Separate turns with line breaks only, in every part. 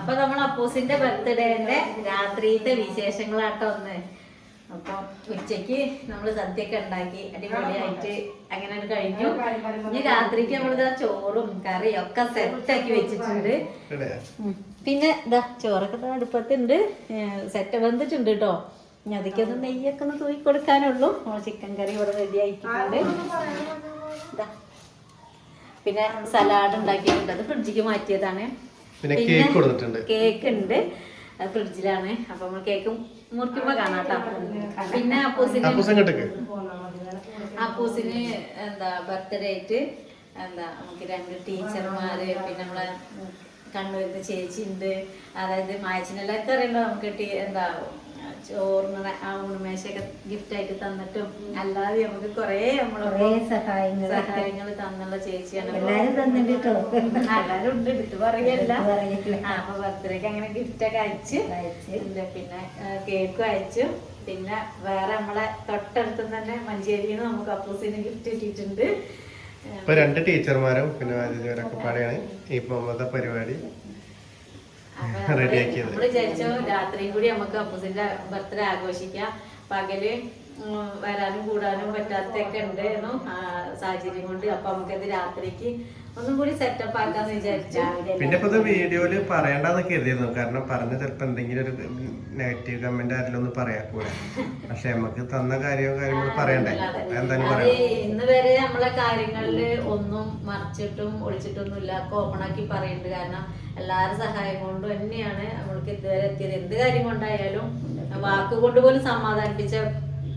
അപ്പൊ നമ്മൾ അപ്പൂസിന്റെ ബർത്ത്ഡേന്റെ രാത്രിയിലത്തെ വിശേഷങ്ങളാട്ടോ ഒന്ന്. അപ്പൊ ഉച്ചക്ക് നമ്മള് സദ്യയൊക്കെ ഉണ്ടാക്കി അടിപൊളിയായിട്ട് അങ്ങനെ കഴിഞ്ഞു. ഇനി രാത്രിക്ക് നമ്മളിതാ ചോറും കറിയും ഒക്കെ സെറ്റാക്കി വെച്ചിട്ടുണ്ട്. പിന്നെ ഇതാ ചോറൊക്കെ അടുപ്പത്തുണ്ട്, സെറ്റ് വന്നിട്ടുണ്ട് കേട്ടോ. ഇനി അതിക്കൊന്ന് നെയ്യൊക്കെ ഒന്ന് തൂക്കി കൊടുക്കാനുള്ളൂ. ചിക്കൻ കറി ഇവിടെ റെഡി ആയിട്ടുണ്ട്. പിന്നെ സലാഡ് ഉണ്ടാക്കിയിട്ടുണ്ട്, അത് ഫ്രിഡ്ജിക്ക് മാറ്റിയതാണ്. പിന്നെ കേക്ക് ഉണ്ട്, ഫ്രിഡ്ജിലാണ്. അപ്പൊ നമ്മൾ കേക്ക് മുറിക്കുമ്പോ കാണാട്ടോ. പിന്നെ അപ്പൂസിന് എന്താ ബർത്ത്ഡേ ആയിട്ട് എന്താ നമുക്ക് 2 ടീച്ചർമാര്, പിന്നെ നമ്മളെ കണ്ണൂരിന്റെ ചേച്ചി ഉണ്ട്. അതായത് മായച്ചിനെല്ലാവർക്കും അറിയണ്ടോ, നമുക്ക് എന്താ ചോറിന് ആ ഊണുമേശയൊക്കെ ഗിഫ്റ്റ് ആയിട്ട് തന്നിട്ടും അല്ലാതെ നമുക്ക് കൊറേ സഹായങ്ങൾ തന്നുള്ള ചേച്ചിയാണ്. എല്ലാരും ഉണ്ട്, എടുത്ത് പറയല്ല. അപ്പൊ ബർത്ത്ഡേക്ക് അങ്ങനെ ഗിഫ്റ്റ് ഒക്കെ അയച്ചു. പിന്നെ കേക്കും അയച്ചു. പിന്നെ വേറെ നമ്മളെ തൊട്ടടുത്ത് തന്നെ മഞ്ചേരിന്ന് നമുക്ക് അപ്പൂസിന് ഗിഫ്റ്റ് കിട്ടിയിട്ടുണ്ട്.
ഇപ്പൊ 2 ടീച്ചർമാരും പിന്നെ പാടെയാണ് ഇപ്പൊ പരിപാടി റെഡിയാക്കിയത്.
നമ്മള് വിചാരിച്ചു രാത്രിയും കൂടി നമുക്ക് അപ്പൂസിന്റെ ബർത്ത്ഡേ ആഘോഷിക്കാം. പകല് വരാനും കൂടാനും പറ്റാത്തൊക്കെ ഉണ്ടായിരുന്നു സാഹചര്യം കൊണ്ട്. അപ്പൊ നമുക്കത് രാത്രിക്ക് ഒന്നും കൂടി സെറ്റപ്പ് ആക്കാന്ന് വിചാരിച്ചു.
പിന്നെ ഇപ്പൊ വീഡിയോയില് പറയണ്ടെന്നൊക്കെ എഴുതിയിരുന്നു, കാരണം പറഞ്ഞ ചിലപ്പോ എന്തെങ്കിലും ഒരു നെഗറ്റീവ് കമന്റ് ആരെങ്കിലും ഒന്ന് പറയാ പോലെ. പക്ഷെ നമുക്ക് തന്ന കാര്യങ്ങൾ പറയണ്ടേ, എന്തായാലും പറയാം.
ഇന്ന് വരെ നമ്മളെ കാര്യങ്ങളില് ഒന്നും മറിച്ചിട്ടും ഒളിച്ചിട്ടൊന്നും ഇല്ല, ഓപ്പൺ ആക്കി പറയുന്നുണ്ട്. കാരണം എല്ലാവരും സഹായം കൊണ്ട് തന്നെയാണ് നമ്മൾക്ക് ഇതുവരെ എത്തിയത്. എന്ത് കാര്യം കൊണ്ടായാലും വാക്കുകൊണ്ട് പോലും സമാധാനിപ്പിച്ച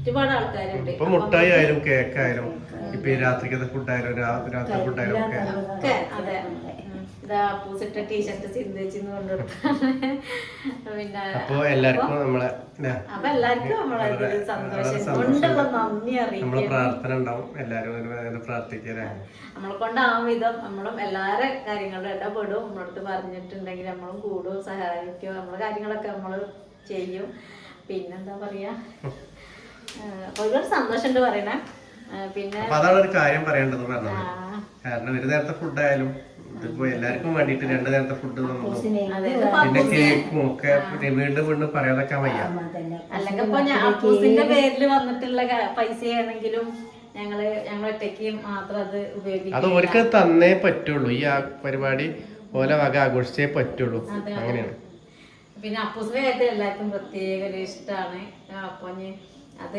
ഒരുപാട് ആൾക്കാരുണ്ട്.
ഇപ്പൊ മുട്ടായി ആയാലും കേക്ക് ആയാലും ഇപ്പൊ ഈ രാത്രിക്കത്തെ ഫുഡായാലും രാത്രി ഫുഡായാലും ഒക്കെ.
അതെ, പൂസിട്ട ടീഷർട്ട് ചിന്തിച്ചെന്ന് കൊണ്ടുകൊടുത്താണ്. പിന്നെ
അപ്പൊ എല്ലാവർക്കും നമ്മളെ
അപ്പൊ എല്ലാവർക്കും നമ്മളെ സന്തോഷം കൊണ്ടുള്ള നന്ദി അറിയിക്കും.
നമ്മളെ പ്രാർത്ഥന ഉണ്ടാവും, എല്ലാരും പ്രാർത്ഥിക്കല്ലേ.
നമ്മളെ കൊണ്ടാവും വിധം നമ്മളും എല്ലാരെ കാര്യങ്ങളും ഇടപെടും. നമ്മളടുത്ത് പറഞ്ഞിട്ടുണ്ടെങ്കിൽ നമ്മളും കൂടും, സഹായിക്കും. നമ്മളെ കാര്യങ്ങളൊക്കെ നമ്മള് ചെയ്യും. പിന്നെന്താ പറയാ, ഒരുപാട് സന്തോഷമുണ്ട് പറയണേ. പിന്നെ
അതാണ് ഒരു കാര്യം പറയേണ്ടത് പറഞ്ഞത്. കാരണം ഒരു നേരത്തെ ഫുഡായാലും ഇതിപ്പോ എല്ലാവർക്കും വേണ്ടിട്ട് 2 നേരത്തെ ഫുഡ് പിന്നെ കേക്കും ഒക്കെ വീണ്ടും പറയാതൊക്കെ വയ്യ.
അല്ലെങ്കിൽ ഇപ്പൊ അപ്പൂസിന്റെ പേരില് വന്നിട്ടുള്ള പൈസയാണെങ്കിലും ഞങ്ങൾ ഒറ്റയ്ക്ക് മാത്രം അത് ഉപയോഗിക്കും.
അത് ഓർക്ക് തന്നേ പറ്റുള്ളൂ. ഈ പരിപാടി ഓല വക ആഘോഷിച്ചേ പറ്റുള്ളൂ, അങ്ങനെയാണ്.
പിന്നെ അപ്പൂസിന്റെ കാര്യത്തിൽ എല്ലാവർക്കും പ്രത്യേക ഒരു ഇഷ്ടമാണ്. അപ്പൊ അത്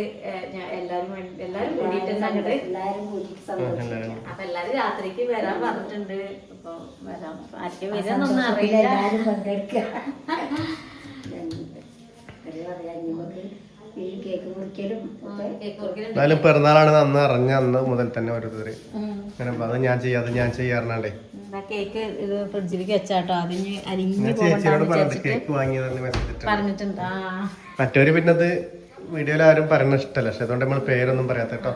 എല്ലാരും കൂടിയിട്ട് അപ്പൊ എല്ലാരും രാത്രിക്ക് വരാൻ പറഞ്ഞിട്ടുണ്ട്. അപ്പൊ വരാം, ആർക്കും വരാന്നൊന്നും അറിയില്ല.
എന്നാലും പിറന്നാളാണ് അന്ന് അറിഞ്ഞ അന്ന് മുതൽ തന്നെ ഓരോരുത്തര് അങ്ങനെ അത് ഞാൻ ചെയ്യാറുണ്ടേ.
കേക്ക് ഇത് ഫ്രിഡ്ജിലേക്ക് വെച്ചാട്ടോ, അതിന്
ചേച്ചിയോട് പറഞ്ഞിട്ട് കേക്ക് വാങ്ങി
പറഞ്ഞിട്ടുണ്ട്.
മറ്റവര് പിന്നെ അത് വീഡിയോയിൽ ആരും പറയുന്ന ഇഷ്ടമല്ല, പക്ഷെ അതുകൊണ്ട് നമ്മൾ പേരൊന്നും പറയാത്ത കേട്ടോ.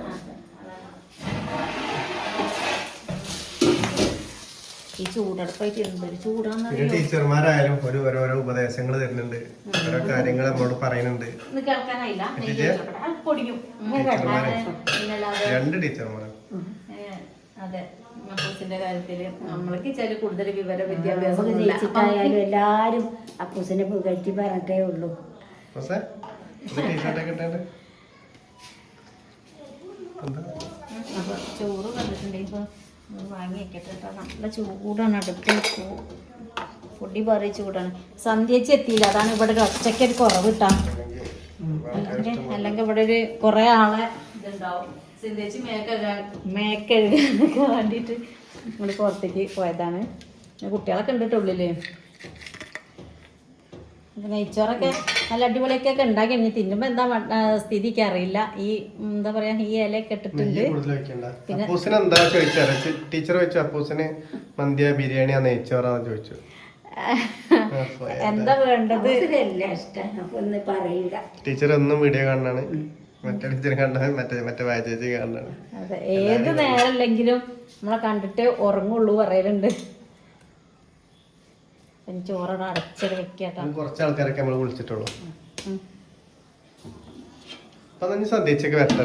ഈ ചൂടടുപ്പായിട്ട്
ടീച്ചർമാരായാലും ഓരോരോ ഉപദേശങ്ങൾ തരുന്നുണ്ട്, ഓരോ കാര്യങ്ങൾ നമ്മളോട് പറയുന്നുണ്ട്. 2 ടീച്ചർമാരും.
അതെ, അപ്പൂസിന്റെ കാര്യത്തില് നമ്മൾക്ക് ചില കൂടുതൽ വിവര വിദ്യാഭ്യാസം
എല്ലാരും അപ്പൂസിനെ പുകഴ്ത്തി പറഞ്ഞിട്ടേ ഉള്ളൂ.
അപ്പൊ ചോറ് കണ്ടിട്ടുണ്ടെങ്കിൽ വാങ്ങി വെക്കട്ടെ. നല്ല ചൂടാണ്, അടുപ്പിൽ പൊടി പറയ ചൂടാണ്. സന്ധ്യച്ച് എത്തിയില്ല, അതാണ് ഇവിടെ ഒരു ഒച്ചയ്ക്ക് ഒരു കുറവ് കിട്ടാം. അല്ലെങ്കിൽ ഇവിടെ ഒരു കുറെ ആളെ ഇതുണ്ടാവും. സന്ധ്യച്ച് മേക്കഴുകാനൊക്കെ വേണ്ടിയിട്ട് നമ്മൾ പുറത്തേക്ക് പോയതാണ്. കുട്ടികളൊക്കെ ഉണ്ട് ഉള്ളില്. നെയ്ച്ചോറൊക്കെ നല്ല അടിപൊളിയൊക്കെ ഉണ്ടാക്കി കഴിഞ്ഞ് തിന്നുമ്പോ എന്താ സ്ഥിതിക്ക് അറിയില്ല. ഈ എന്താ പറയാ, ഈ ഇലയൊക്കെ ഇട്ടിട്ടുണ്ട്.
പിന്നെ ടീച്ചർ ചോദിച്ചു അപ്പൂസിന് മന്തിയ ബിരിയാണിയാ നെയ്ച്ചോറാന്ന് ചോദിച്ചു.
എന്താ വേണ്ടത്
ടീച്ചർ ഒന്നും വീഡിയോ കാണാണ്, മറ്റേ ടീച്ചർ കാണാൻ മറ്റേ വായിച്ചേച്ചി കാണാണ്.
അതെ, ഏത് നേരല്ലെങ്കിലും നമ്മളെ കണ്ടിട്ട് ഉറങ്ങുള്ളൂ പറയലുണ്ട്. ചോറോട് അടച്ചത് വെക്കാട്ടോ.
കുറച്ച് ആൾക്കാരൊക്കെ നമ്മൾ വിളിച്ചിട്ടുള്ളൂ. സന്ധ്യച്ചൊക്കെ വരട്ടെ.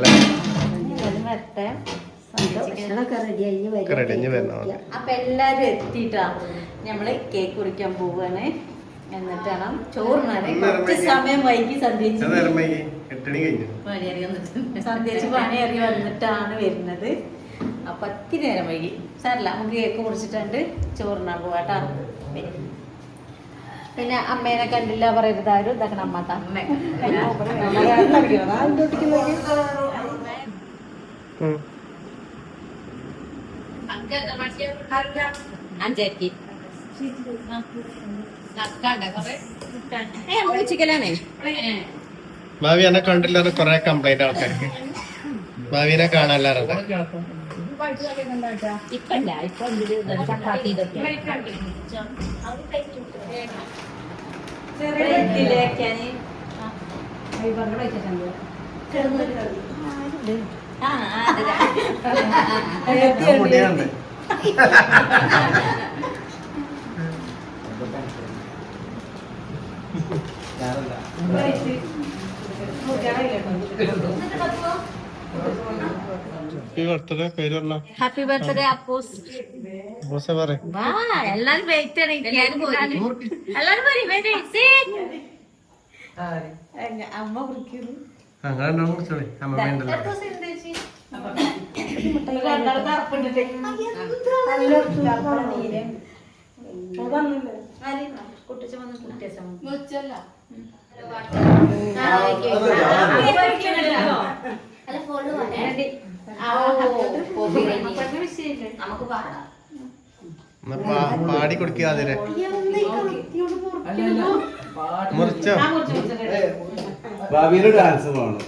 അപ്പൊ എല്ലാരും എത്തിട്ടാ നമ്മള് കേക്ക് കുറിക്കാൻ പോവാണ്. എന്നിട്ട് വേണം ചോറിനാണ്. കുറച്ച് സമയം വൈകി സന്ധ്യച്ച്
നേരം വൈകി 8 മണി കഴിഞ്ഞു.
പണിയേറി വന്നിട്ട് സന്ധ്യച്ച് പണിയേറി വന്നിട്ടാണ് വരുന്നത്. അപ്പൊ ഒത്തിരി നേരം വൈകി. സാരല്ല, നമുക്ക് കേക്ക് മുറിച്ചിട്ടുണ്ട് ചോറിനാൻ പോവാട്ടാ. പിന്നെ അമ്മേനെ കണ്ടില്ല പറയരുതാരും. ഇതാക്കണം അമ്മാത്ത അമ്മ അഞ്ചായിരിക്കും ചിക്കലാണേ.
ഭാവി എന്നെ കണ്ടില്ല കൊറേ കംപ്ലൈന്റ് ആൾക്കാർക്ക്. ഭാവിനെ കാണാല്ലാറുണ്ട്.
ഇപ്പല്ല ഇപ്പൊ ചപ്പാത്തി ഇതൊക്കെ
മുടിയുണ്ട്. പേര് പറഞ്ഞോ.
Happy birthday Appus.
പറയും
വാ എല്ലാരും വെയിറ്റ് ആണ്. എല്ലാരും അമ്മ കുറിക്കുന്നു.
അങ്ങനെ കുറിച്ചോളി. അമ്മ വേണ്ടല്ലോ.
കുട്ടിച്ച വന്ന് കുട്ടിച്ച നമുക്ക് പാടാം.
പാടി കൊടുക്കാതെ മുറിച്ചോ.
ഭാവിയില് ഡാൻസ് വേണം.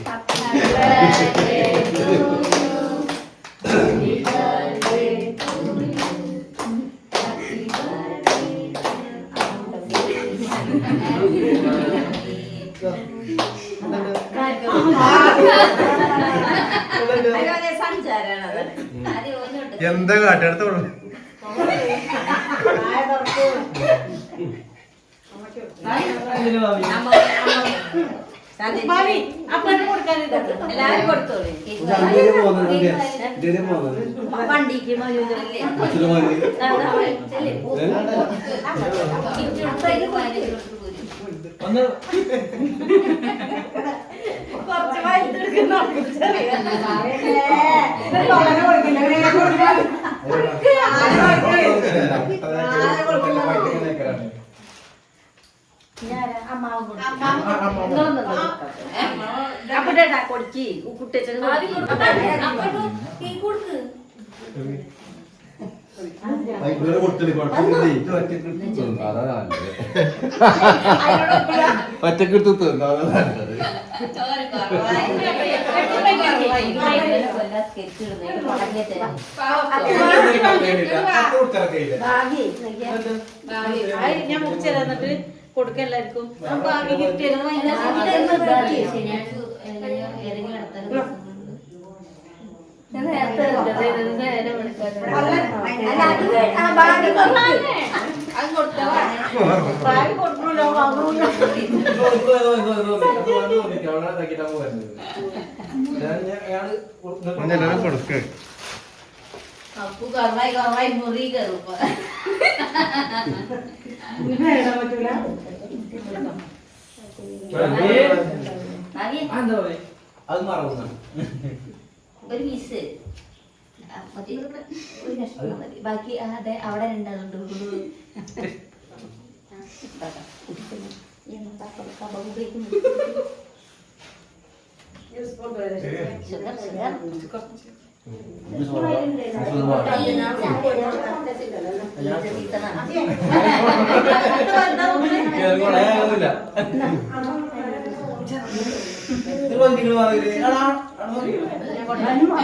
എന്താ കാട്ടെടുത്തോളൂ.
വണ്ടിക്ക് കൊടുക്കി കുട്ടിച്ച
പച്ചക്കെടുത്ത്
ഞാൻ മുറിച്ചു തന്നിട്ട് കൊടുക്ക എല്ലാവർക്കും. ഗിഫ്റ്റ്
കൊടുക്ക.
അപ്പു കുറവായി കുറവായി മുറി കയറും.
അത് മറന്നു
ഒരു പീസ് ഒരു കഷ്ണം മതി. ബാക്കി അതെ അവിടെ രണ്ടാളുണ്ട്.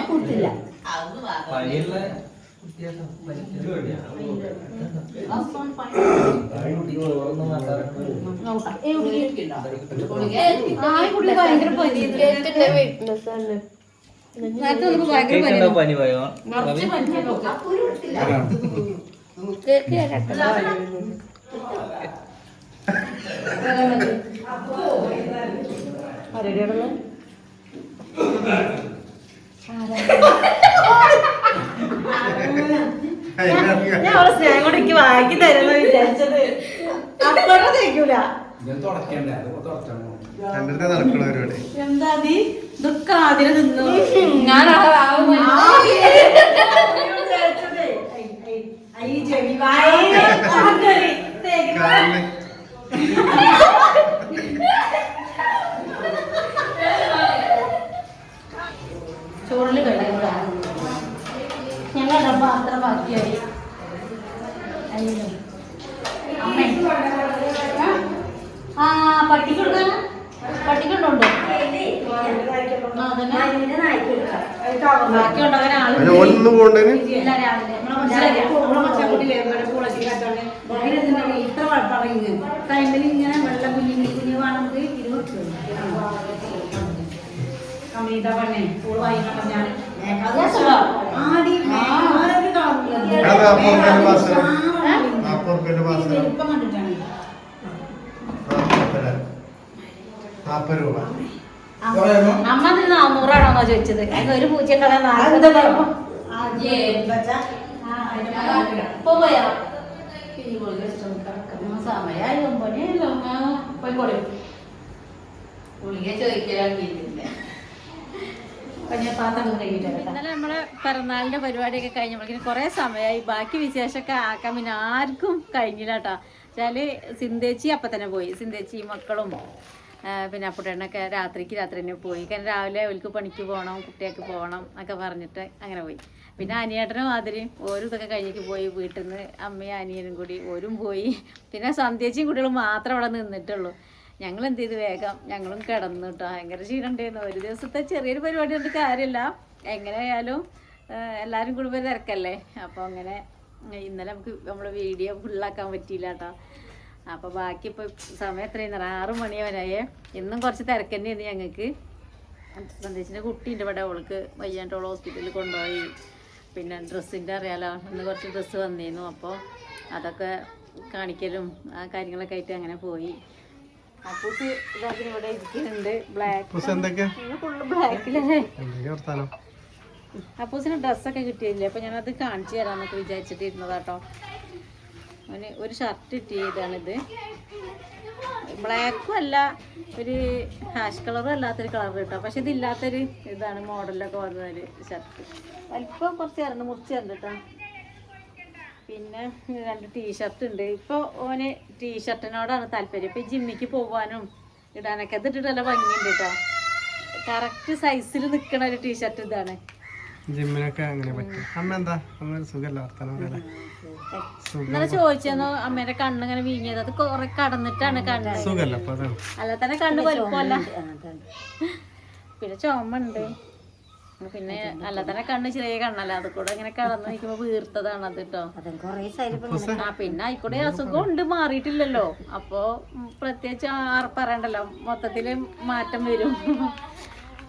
കൊടുത്തില്ല.
പനി പോയോ?
ഞാൻ അവളെ സ്നേഹം കൊണ്ട് എനിക്ക് വാങ്ങി തരുന്ന വിചാരിച്ചത്. തേക്കൂല.
ഞാൻ തുടക്കണ്ടേ അത് തുടച്ചോ
എന്റെ അടുത്ത് നടക്കണ പരിപാടി.
എന്താ നീ ഇതൊക്കെ ആദ്യം നിന്നു ഞാൻ
കാലിന്
ചോറില് കഴിയൂല. ഞങ്ങളുടെ പാത്രം ബാക്കിയായി. അമ്മേ ആ പട്ടിക്ക് കൊടുക്കാനാ? പട്ടിക്കുണ്ടോ? ബാക്കി ഉണ്ടാകാൻ ആള്
അതിന് ഒന്ന് പോണ്ടേന്
ഇല്ല. രാവിലെ ഇത്ര പറയുന്നത് ടൈമിൽ ഇങ്ങനെ വെള്ളം കുഞ്ഞു കുഞ്ഞു വേണമെങ്കിൽ 20 അമീത പണ്ണേ പൂള് വായിക്കാൻ പറഞ്ഞാൽ
അത് 40 മാസം 40 മാസം
ഇപ്പം കണ്ടിട്ടാണ്
40 രൂപ.
അമ്മ 400 ചോദിച്ചത്. അതിന് ഒരു പൂജ്യം കളയാൻ 40 പോയാ സമയായി 9 പോയിക്കോളൂ. ഗുളിക ചോദിക്കലാക്കിയിട്ടില്ല. ഇന്നലെ നമ്മളെ പിറന്നാളിന്റെ പരിപാടിയൊക്കെ കഴിഞ്ഞപ്പോഴേക്കും കുറെ സമയമായി. ബാക്കി വിശേഷമൊക്കെ ആക്കാൻ പിന്നെ ആർക്കും കഴിഞ്ഞില്ല കേട്ടോ. വെച്ചാല് സിന്തേച്ചി അപ്പം തന്നെ പോയി. സിന്തേച്ചി മക്കളും പിന്നെ അപ്പുട്ടനൊക്കെ രാത്രി തന്നെ പോയി. കാരണം രാവിലെ അവർക്ക് പണിക്ക് പോകണം, കുട്ടികൾക്ക് പോകണം എന്നൊക്കെ പറഞ്ഞിട്ട് അങ്ങനെ പോയി. പിന്നെ അനിയേട്ടനും മാതിരിയും ഓരോ ഇതൊക്കെ കഴിഞ്ഞിട്ട് പോയി. വീട്ടിൽ നിന്ന് അമ്മയും അനിയനും കൂടി ഓരും പോയി. പിന്നെ സന്ധ്യച്ചിയും കുട്ടികളും മാത്രം അവിടെ നിന്നിട്ടുള്ളൂ. ഞങ്ങൾ എന്ത് ചെയ്ത് വേഗം ഞങ്ങളും കിടന്നു കേട്ടോ. ഭയങ്കര ക്ഷീണുണ്ടായിരുന്നു. ഒരു ദിവസത്തെ ചെറിയൊരു പരിപാടി കൊണ്ട് കാര്യമില്ല. എങ്ങനെയായാലും എല്ലാവരും കുടുംബം തിരക്കല്ലേ. അപ്പോൾ അങ്ങനെ ഇന്നലെ നമുക്ക് നമ്മൾ വീഡിയോ ഫുള്ളാക്കാൻ പറ്റിയില്ല കേട്ടോ. അപ്പോൾ ബാക്കി ഇപ്പോൾ സമയം എത്രയും 6 മണിയാവനായേ. ഇന്നും കുറച്ച് തിരക്ക് തന്നെയാണ് ഞങ്ങൾക്ക്. സന്ദേശിൻ്റെ കുട്ടീൻ്റെ ഇവിടെ അവൾക്ക് വയ്യാണ്ട് അവൾ ഹോസ്പിറ്റലിൽ കൊണ്ടുപോയി. പിന്നെ ഡ്രസ്സിൻ്റെ അറിയാലോ, ഇന്ന് കുറച്ച് ഡ്രസ്സ് വന്നിരുന്നു. അപ്പോൾ അതൊക്കെ കാണിക്കലും ആ കാര്യങ്ങളൊക്കെ ആയിട്ട് അങ്ങനെ പോയി. അപ്പൂസ് ഇതാക്കി ഇവിടെ ഇരിക്കുന്നുണ്ട്. ഫുള്ള് ബ്ലാക്കിലല്ലേ. അപ്പൂസിന് ഡ്രസ്സൊക്കെ കിട്ടിയില്ലേ. അപ്പോൾ ഞാനത് കാണിച്ചു തരാമെന്നൊക്കെ വിചാരിച്ചിട്ടിരുന്നതാട്ടോ. അവന് ഒരു ഷർട്ട് കിട്ടിയതാണിത്. ബ്ലാക്കും അല്ല, ഒരു ഹാഷ് കളറും അല്ലാത്തൊരു കളർ കിട്ടാം. പക്ഷെ ഇതില്ലാത്തൊരു ഇതാണ് മോഡലൊക്കെ വന്നൊരു ഷർട്ട്. വലിപ്പം കുറച്ച് ഇറന്ന് മുറിച്ചിട്ടുണ്ട് കേട്ടോ. പിന്നെ 2 ടീഷർട്ട് ഉണ്ട്. ഇപ്പോൾ ഓന് ടീഷർട്ടിനോടാണ് താല്പര്യം. ഇപ്പോൾ ജിമ്മിക്ക് പോകാനും ഇടാനൊക്കെ ഇത് ഇട്ടിട്ട് നല്ല ഭംഗിയുണ്ട് കേട്ടോ. കറക്റ്റ് സൈസിൽ നിൽക്കണ ഒരു ടീഷർട്ട് ഇതാണ്.
ജിമ്മിനൊക്കെ അങ്ങനെ പറ്റും. അമ്മ എന്താ സുഖമല്ല വർത്താനം.
ഇന്നലെ ചോദിച്ചെന്നോ അമ്മേന്റെ കണ്ണിങ്ങനെ വീങ്ങിയത്. അത് കുറെ കടന്നിട്ടാണ് കണ്ണ്.
സുഖമല്ല
അല്ല തന്നെ കണ്ണ് വലുപ്പമല്ല. പിന്നെ ചുമണ്ട്. പിന്നെ അല്ല തന്നെ കണ്ണ് ചെറിയ കണ്ണല്ല. അത് കൂടെ ഇങ്ങനെ കടന്നു നിൽക്കുമ്പോ വീർത്തതാണ് അത് കേട്ടോ. പിന്നെ ആയിക്കൂടെ അസുഖം ഉണ്ട്, മാറിയിട്ടില്ലല്ലോ. അപ്പൊ പ്രത്യേകിച്ച് പറയണ്ടല്ലോ, മൊത്തത്തില് മാറ്റം വരും.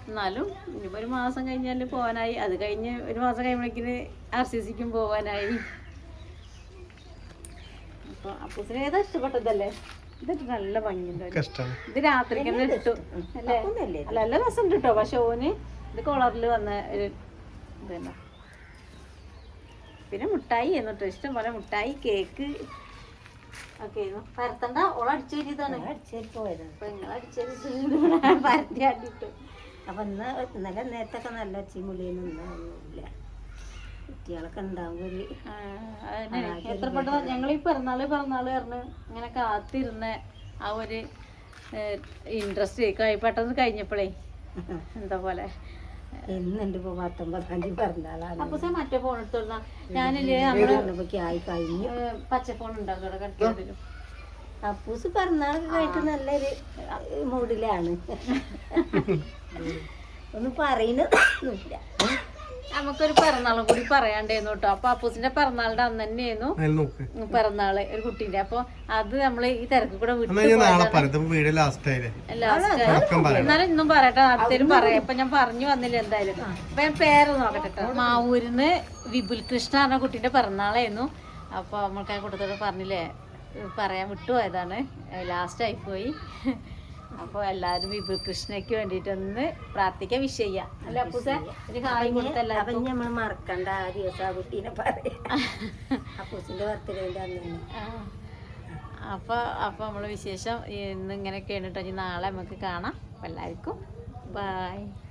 എന്നാലും ഇനിയിപ്പോൾ 1 മാസം കഴിഞ്ഞാൽ പോകാനായി. അത് കഴിഞ്ഞ് 1 മാസം കഴിയുമ്പോഴേക്കിന് RCCക്കും പോകാനായി. അപ്പോൾ അപ്പൂസിന് ഏതാ ഇഷ്ടപ്പെട്ടതല്ലേ? ഇതിട്ട് നല്ല ഭംഗിയുണ്ട്. ഇത് രാത്രിക്ക് തന്നെ ഇട്ടു അല്ലേ? അല്ല നല്ല രസമുണ്ട് കേട്ടോ. പക്ഷെ ഓന് ഇത് കോളറിൽ വന്ന ഒരു ഇതന്നെ. പിന്നെ മുട്ടായി എന്നിട്ടോ ഇഷ്ടം പോലെ മുട്ടായി, കേക്ക് ഒക്കെ ആയിരുന്നു. പരത്തണ്ട, ഓൾ അടിച്ചു കയറ്റിയതാണ്. അപ്പൊ നിങ്ങൾ അടിച്ചു പരത്തി ആട്ടിട്ടു.
അപ്പൊ ഇന്നലെ നേരത്തൊക്കെ നല്ല ഒച്ചമുളിയൊന്നുമില്ല. കുട്ടികളൊക്കെ ഉണ്ടാവുമ്പോൾ
എത്ര പെട്ടെന്ന് ഞങ്ങൾ ഈ പിറന്നാള് പറഞ്ഞ് ഇങ്ങനെ കാത്തിരുന്ന ആ ഒരു ഇൻട്രസ്റ്റ് പെട്ടെന്ന് കഴിഞ്ഞപ്പോഴേ എന്താ പോലെ
എന്നുണ്ട്. ഇപ്പൊ 19-ാം തീയതി പിറന്നാളാണ്.
അപ്പൊ മറ്റേ ഫോൺ എടുത്തോളാം. ഞാനില്ലേ
ആയി കഴിഞ്ഞു.
പച്ച ഫോൺ ഉണ്ടാവും കട്ടിലും.
അപ്പൂസ് പിറന്നാളൊക്കെ ആയിട്ട് നല്ലൊരു മൂഡിലാണ്. ഒന്നും പറയുന്നില്ല.
നമുക്കൊരു പിറന്നാളും കൂടി പറയാണ്ടായിരുന്നു കേട്ടോ. അപ്പൊ അപ്പൂസിന്റെ പിറന്നാളുടെ അന്ന് തന്നെയായിരുന്നു പിറന്നാള് ഒരു കുട്ടീന്റെ. അപ്പൊ അത് നമ്മള് ഈ തിരക്ക് കൂടെ എന്നാലും ഇന്നും പറയട്ടെ, അടുത്തേലും പറയാം. ഇപ്പൊ ഞാൻ പറഞ്ഞു വന്നില്ല എന്തായാലും. അപ്പൊ ഞാൻ പേര് നോക്കട്ടെ. മാവൂരിന്ന് വിപുൽ കൃഷ്ണ പറഞ്ഞ കുട്ടീന്റെ പിറന്നാളായിരുന്നു. അപ്പൊ നമ്മൾക്ക് ആ കൂട്ടത്തോട് പറഞ്ഞില്ലേ, പറയാൻ വിട്ടുപോയതാണ്, ലാസ്റ്റ് ആയിപ്പോയി. അപ്പോൾ എല്ലാവരും വിപുൽ കൃഷ്ണയ്ക്ക് വേണ്ടിയിട്ടൊന്ന് പ്രാർത്ഥിക്കാൻ വിഷ് ചെയ്യാം അല്ലെ അപ്പൂസെ? ഒരു ഹായ് കൊടുത്തല്ല.
അപ്പം നമ്മൾ മറക്കണ്ട ആ ദിവസം ആ കുട്ടീനെ പറയാം. അപ്പൂസിന്റെ ബർത്ത്ഡേന്റെ അന്ന്.
അപ്പോൾ നമ്മളെ വിശേഷം ഇന്ന് ഇങ്ങനെയൊക്കെയാണ് കേട്ടോ. ഇനി നാളെ നമുക്ക് കാണാം. അപ്പോൾ എല്ലാവർക്കും ബൈ.